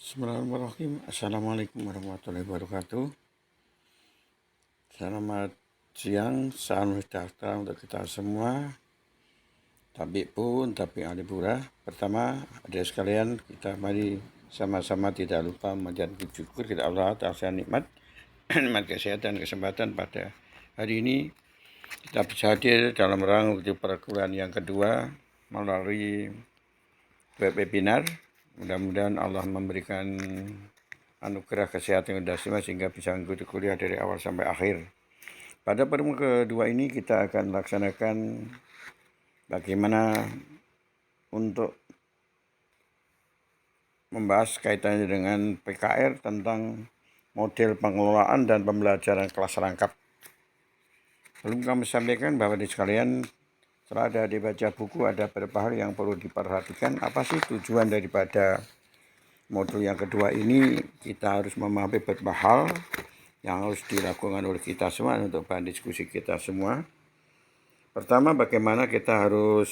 Bismillahirrahmanirrahim. Assalamualaikum warahmatullahi wabarakatuh. Selamat siang, salam sejahtera untuk kita semua. Tapi alipura. Pertama, adik sekalian, kita mari sama-sama tidak lupa menjadi syukur kepada Allah atas nikmat, nikmat kesehatan, kesempatan pada hari ini. Kita bisa hadir dalam rangka perkuliahan yang kedua melalui webinar. Mudah-mudahan Allah memberikan anugerah kesehatan yang dahsyat sehingga bisa mengikuti kuliah dari awal sampai akhir. Pada pertemuan kedua ini kita akan laksanakan bagaimana untuk membahas kaitannya dengan PKR tentang model pengelolaan dan pembelajaran kelas rangkap. Belum kami sampaikan bahwa di sekalian setelah ada dibaca buku ada beberapa hal yang perlu diperhatikan. Apa sih tujuan daripada modul yang kedua ini? Kita harus memahami beberapa hal yang harus dilakukan oleh kita semua untuk bahan diskusi kita semua. Pertama, bagaimana kita harus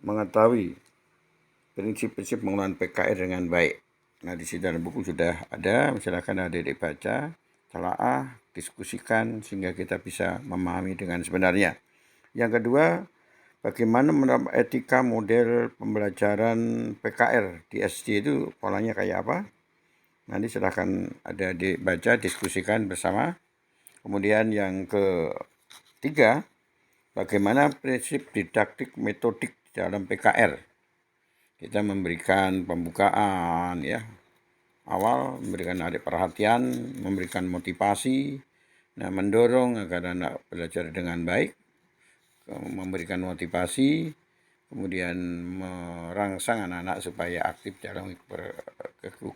mengetahui prinsip-prinsip pengelolaan PKR dengan baik. Nah, di sini dalam buku sudah ada, silakan adik-adik baca, telaah, diskusikan sehingga kita bisa memahami dengan sebenarnya. Yang kedua, bagaimana menerapkan etika model pembelajaran PKR di SD itu polanya kayak apa? Nanti silahkan ada dibaca, diskusikan bersama. Kemudian yang ketiga, bagaimana prinsip didaktik metodik dalam PKR. Kita memberikan pembukaan ya, awal, memberikan adik perhatian, memberikan motivasi, mendorong agar anak belajar dengan baik, memberikan motivasi, kemudian merangsang anak-anak supaya aktif dalam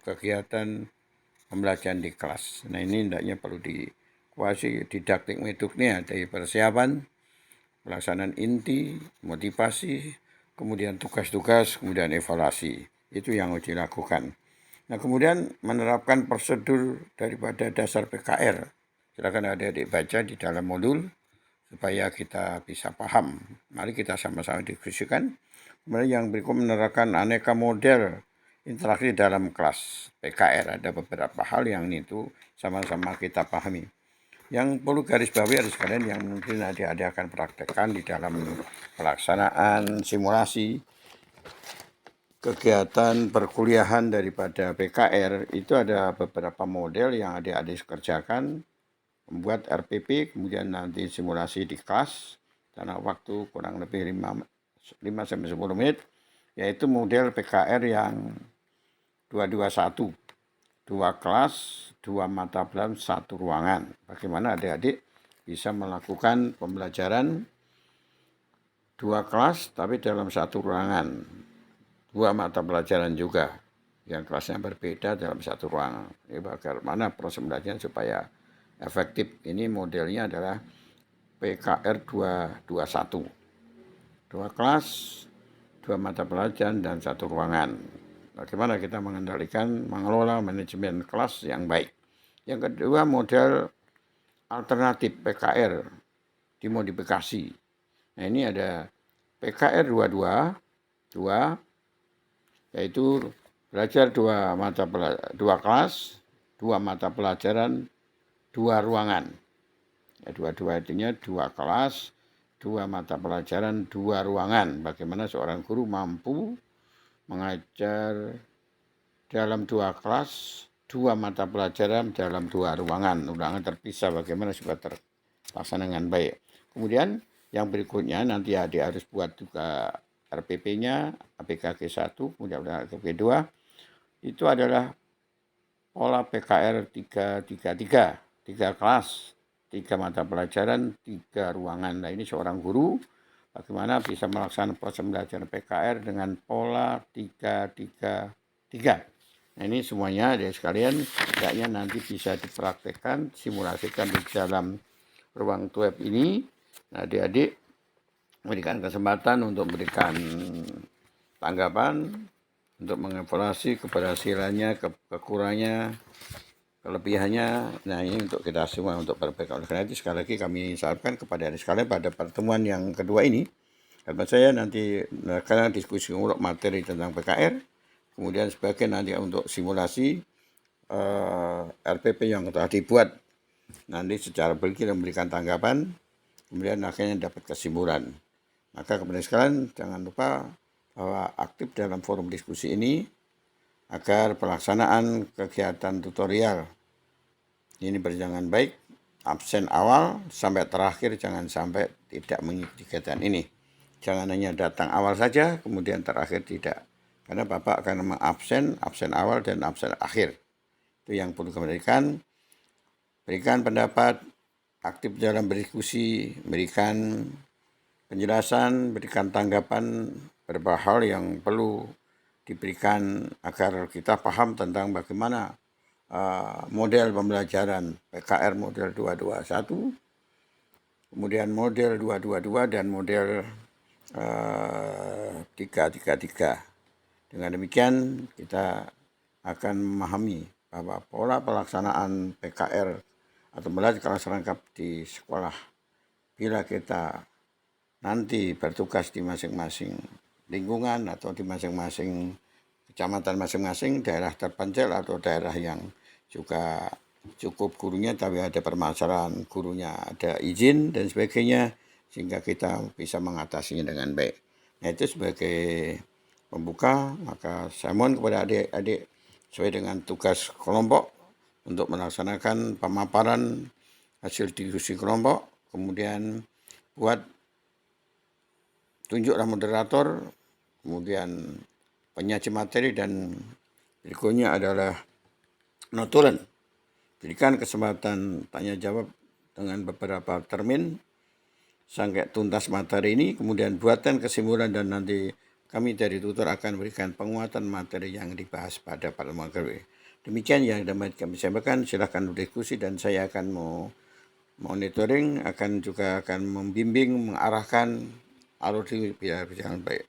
kegiatan pembelajaran di kelas. Nah, ini hendaknya perlu dikuasai didaktik metodenya dari persiapan, pelaksanaan inti, motivasi, kemudian tugas-tugas, kemudian evaluasi. Itu yang harus dilakukan. Nah, kemudian menerapkan prosedur daripada dasar PKR. Silakan adik-adik baca di dalam modul supaya kita bisa paham. Mari kita sama-sama diskusikan. Kemudian yang berikut menerapkan aneka model interaksi dalam kelas PKR. Ada beberapa hal yang itu sama-sama kita pahami. Yang perlu garis bawahi ada sekalian yang mungkin adik-adik akan praktekkan di dalam pelaksanaan simulasi kegiatan perkuliahan daripada PKR. Itu ada beberapa model yang adik-adik kerjakan. Membuat RPP, kemudian nanti simulasi di kelas, karena waktu kurang lebih 5-10 menit, yaitu model PKR yang 221, 2 kelas, 2 mata pelajaran, 1 ruangan. Bagaimana adik-adik bisa melakukan pembelajaran 2 kelas, tapi dalam 1 ruangan, 2 mata pelajaran juga, yang kelasnya berbeda dalam 1 ruangan. Ini bagaimana proses pembelajaran supaya efektif. Ini modelnya adalah PKR 221. 2 kelas, 2 mata pelajaran, dan 1 ruangan. Bagaimana kita mengelola manajemen kelas yang baik. Yang kedua, model alternatif PKR dimodifikasi. Nah, ini ada PKR 222, yaitu belajar 2 kelas, 2 mata pelajaran, 2 ruangan. Ya, 22 artinya 2 kelas, 2 mata pelajaran, 2 ruangan. Bagaimana seorang guru mampu mengajar dalam 2 kelas, 2 mata pelajaran dalam 2 ruangan. Ruangan terpisah, bagaimana supaya terlaksana dengan baik. Kemudian yang berikutnya nanti adik harus buat juga RPP-nya, APKG 1, kemudian APKG 2. Itu adalah pola PKR 333. 3 kelas, 3 mata pelajaran, 3 ruangan. Nah, ini seorang guru bagaimana bisa melaksanakan proses pembelajaran PKR dengan pola 333. Nah, ini semuanya adik sekalian, hendaknya nanti bisa dipraktekkan, simulasikan di dalam ruang web ini. Nah, adik-adik memberikan kesempatan untuk memberikan tanggapan, untuk mengevaluasi keberhasilannya, kekurangannya, kelebihannya. Nah, ini untuk kita semua untuk perbaikan. Oleh karena itu sekali lagi kami sarankan kepada adik sekalian pada pertemuan yang kedua ini, harapan saya nanti karena diskusi untuk materi tentang PKR, kemudian sebagian nanti untuk simulasi, RPP yang telah dibuat. Nanti secara bergilir memberikan tanggapan, kemudian akhirnya dapat kesimpulan. Maka kemudian sekalian jangan lupa bahwa aktif dalam forum diskusi ini agar pelaksanaan kegiatan tutorial ini berjalan baik, absen awal sampai terakhir jangan sampai tidak mengikuti kegiatan ini. Jangan hanya datang awal saja, kemudian terakhir tidak. Karena Bapak akan mengabsen, absen awal dan absen akhir. Itu yang perlu diberikan. Berikan pendapat, aktif dalam berdiskusi, berikan penjelasan, berikan tanggapan beberapa hal yang perlu diberikan agar kita paham tentang bagaimana model pembelajaran PKR model 221, kemudian model 222 dan model 333. Dengan demikian kita akan memahami bahwa pola pelaksanaan PKR atau belajar kelas lengkap di sekolah bila kita nanti bertugas di masing-masing lingkungan atau di masing-masing kecamatan masing-masing, daerah terpencil atau daerah yang juga cukup gurunya tapi ada permasalahan gurunya, ada izin dan sebagainya, sehingga kita bisa mengatasinya dengan baik. Nah, itu sebagai pembuka, maka saya mohon kepada adik-adik sesuai dengan tugas kelompok untuk melaksanakan pemaparan hasil diskusi kelompok, kemudian buat tunjuklah moderator, kemudian penyaji materi, dan berikutnya adalah notulen. Berikan kesempatan tanya jawab dengan beberapa termin sampai tuntas materi ini, kemudian buatkan kesimpulan dan nanti kami dari tutor akan berikan penguatan materi yang dibahas pada pertemuan kedua. Demikian yang dapat kami sampaikan. Silakan berdiskusi dan saya akan monitoring, akan membimbing, mengarahkan alur biar berjalan baik.